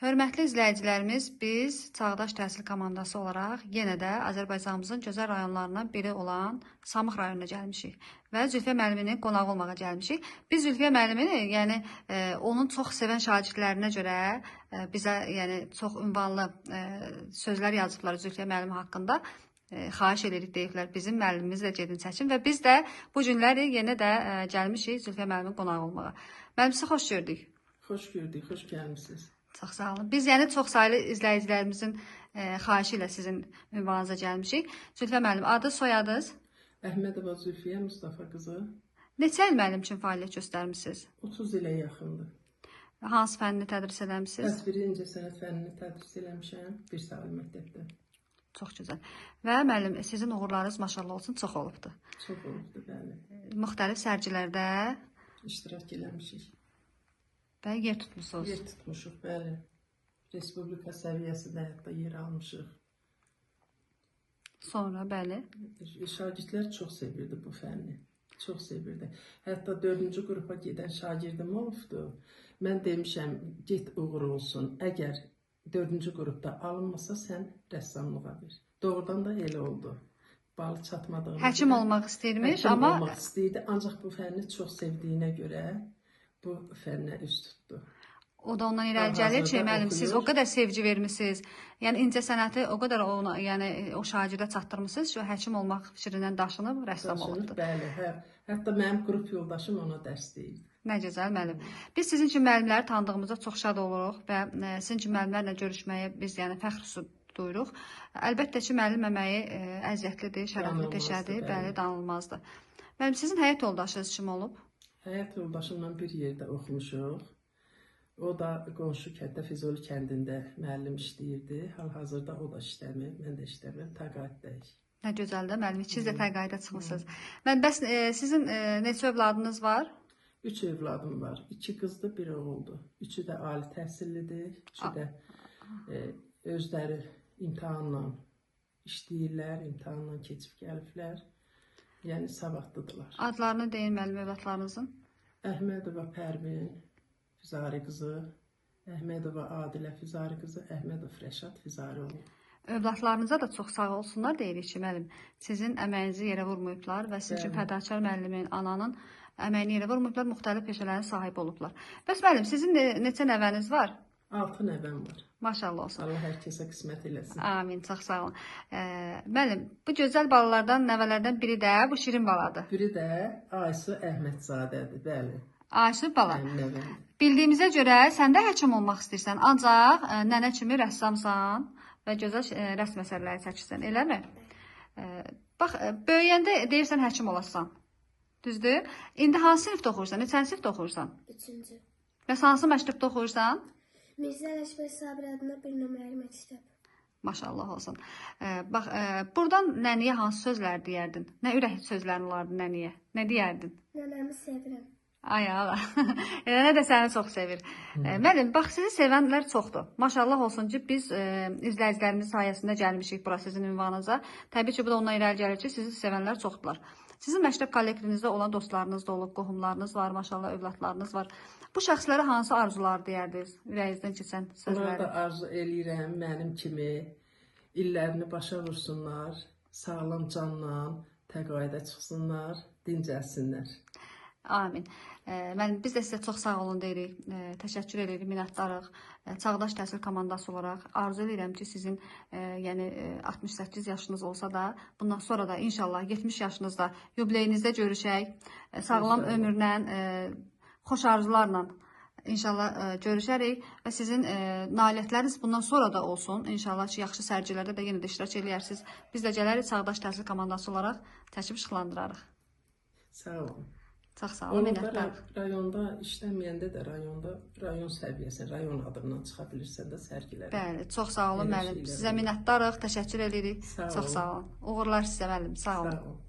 Hörmətli izləyicilərimiz, biz Çağdaş Təhsil komandası olaraq yenə də Azərbaycanımızın gözəl rayonlarından biri olan Samux rayonuna gəlmişik və Zülfiyə müəlliminin qonağı olmağa gəlmişik. Biz Zülfiyə müəllimini, yəni onun çox sevən şagirdlərinə görə bizə çox ünvanlı sözlər yazıblar Zülfiyə müəllim haqqında. Xahiş edirik deyiblər, bizim müəllimimizlə gedin çəkin və biz də bu günləri yenə də gəlmişik Zülfiyə müəllimin qonağı olmağa. Müəllim, sizi xoş gördük. Xoş gördük, xoş gəlmişsiniz. Çox sağ olun. Biz çox saylı izləyicilərimizin xahişi ilə sizin ünvanınıza gəlmişik. Zülfiyə müəllim, adı, soyadınız? Əhmədova Zülfiyə Mustafa qızı. Neçə il müəllim üçün fəaliyyət göstərmişsiniz? 30 ilə yaxındır. Hansı fənni tədris eləmişsiniz? Təsviri incəsənət fənnini tədris eləmişəm, bir sahil məktəbdə. Çox gözəl. Və müəllim, sizin uğurlarınız maşallah olsun çox olubdur. Çox olubdur, bəli. Müxtəlif sərgilərdə iştirak eləmişik. Və yer tutmuşsunuz. Yer tutmuşuq, bəli. Respublika səviyyəsində hətta yer almışıq. Sonra, bəli. Şagirdlər çox sevirdi bu fənni. Çox sevirdi. Hətta 4-cü qrupa gedən şagirdim olubdu. Mən demişəm, get uğur olsun. Əgər 4-cü qrupda alınmasa, sən rəssamlığa ver. Doğrudan da elə oldu. Balı çatmadığını. Həkim olmaq istəyirmiş, amma... Həkim olmaq istəyirdi, ancaq bu fənni çox sevdiyinə görə bu fənnə üz tutdu. O da ondan irəli gəlir ki, müəllim, siz o qədər sevgi vermişsiniz. Yəni incəsənəti o qədər o şagirdə çatdırmışsınız ki, həkim olmaq fikrindən daşınıb rəssam olubdu. Bəli, hətta mənim qrup yoldaşım ona dərs deyirdi. Nə gözəl müəllim. Biz sizin kimi müəllimləri tanıdığımızda çox şad oluruq və sizin kimi müəllimlərlə görüşməyə biz fəxr duyuruq. Əlbəttə ki, müəllim əməyi əziyyətlidir, şərəfli peşədir, bəli, danılmazdır. Müəllim, sizin həyat yoldaşınız kim olub? Həyat yoldaşımla bir yerdə oxumuşuq. O da qonşu kənddə Füzuli kəndində müəllim işləyirdi. Hal-hazırda o da işləmir, mən də işləmirəm, təqaüddəyik. Nə gözəl də müəllim, ikiniz də təqaüdə çıxmışsınız. Bəs sizin neçə övladınız var? 3 övladım var. 2 qızdır, 1 oğuldur. 3-ü də ali təhsillidir. 3-ü də özləri imtahanla işləyirlər, imtahanla keçib gəliblər. Yəni savadlıdırlar. Adlarını deyin müəllim övladlarınızın. Əhmədova Pərvin Füzari qızı, Əhmədova Adilə Füzari qızı, Əhmədov Rəşad Füzari oğlu. Övladlarınıza da çox sağ olsunlar deyirik ki, müəllim. Sizin əməyinizi yerə vurmayıblar və sizin üçün fədakar müəllimin, ananın əməyini yerə vurmayıblar, müxtəlif peşələrin sahibi olublar. Bəs müəllim, sizin neçə nəvəniz var? 6 nəvəm var. Maşallah olsun. Allah hər kəsə qismət eləsin. Amin, çox sağ olun. Müəllim, bu gözəl balalardan, nəvələrdən biri də bu şirin baladır. Biri də Aysu Əhmədzadədir, bəli. Aysu bala. Nəvəm. Bildiyimizə görə sən də həkim olmaq istəyirsən, ancaq nənə kimi rəssamsan və gözəl rəsm əsərləri çəkirsən, eləmi? Bax, böyüyəndə deyirsən həkim olasan. Düzdür? İndi hansı sinifdə oxuyursan? Neçənci sinifdə oxuyursan? 3-cü. Bəs hansı məktəbdə oxuyursan? Mirzə Ələşbər Sabir adına bir nömrəli məktəb. Maşallah olsun. Bax, buradan nəniyə hansı sözlər deyərdin? Nə ürək sözlərin olardı nəniyə? Nə deyərdin? Nənəmi sevirəm. Ay Allah. Nənə də səni çox sevir. Müəllim, bax, sizi sevənlər çoxdur. Maşallah olsun ki, biz izləyicilərimiz sayəsində gəlmişik bura sizin ünvanınıza. Təbii ki, bu da ondan irəli gəlir ki, sizi sevənlər çoxdular. Sizin məktəb kollektivinizdə olan dostlarınız da olub, qohumlarınız var, maşallah övladlarınız var. Bu şəxslərə hansı arzular deyərdiniz? Ürəyinizdən keçən sözləri. Ona da arzu eləyirəm, mənim kimi illərini başa vursunlar, sağlam canla təqaüdə çıxsınlar, dincəlsinlər. Amin. Müəllim, biz də sizə çox sağ olun deyirik, təşəkkür edirik, minnətdarıq. Çağdaş Təhsil komandası olaraq arzu edirəm ki, sizin 68 yaşınız olsa da, bundan sonra da inşallah 70 yaşınızda yubileyinizdə görüşək, sağlam ömürlə, xoş arzularla inşallah görüşərik və sizin nailiyyətləriniz bundan sonra da olsun. İnşallah ki, yaxşı sərgilərdə də yenə də iştirak eləyərsiniz. Biz də gələrik Çağdaş Təhsil komandası olaraq çəkib işıqlandırarıq. Sağ olun. Çox sağ olun, minnətdarıq. Rayonda işləməyəndə də rayon səviyyəsi, rayon adından çıxa bilirsən də sərgilərə. Bəli, çox sağ olun müəllim. Sizə minnətdarıq, təşəkkür edirik. Çox sağ olun. Uğurlar sizə müəllim, sağ olun.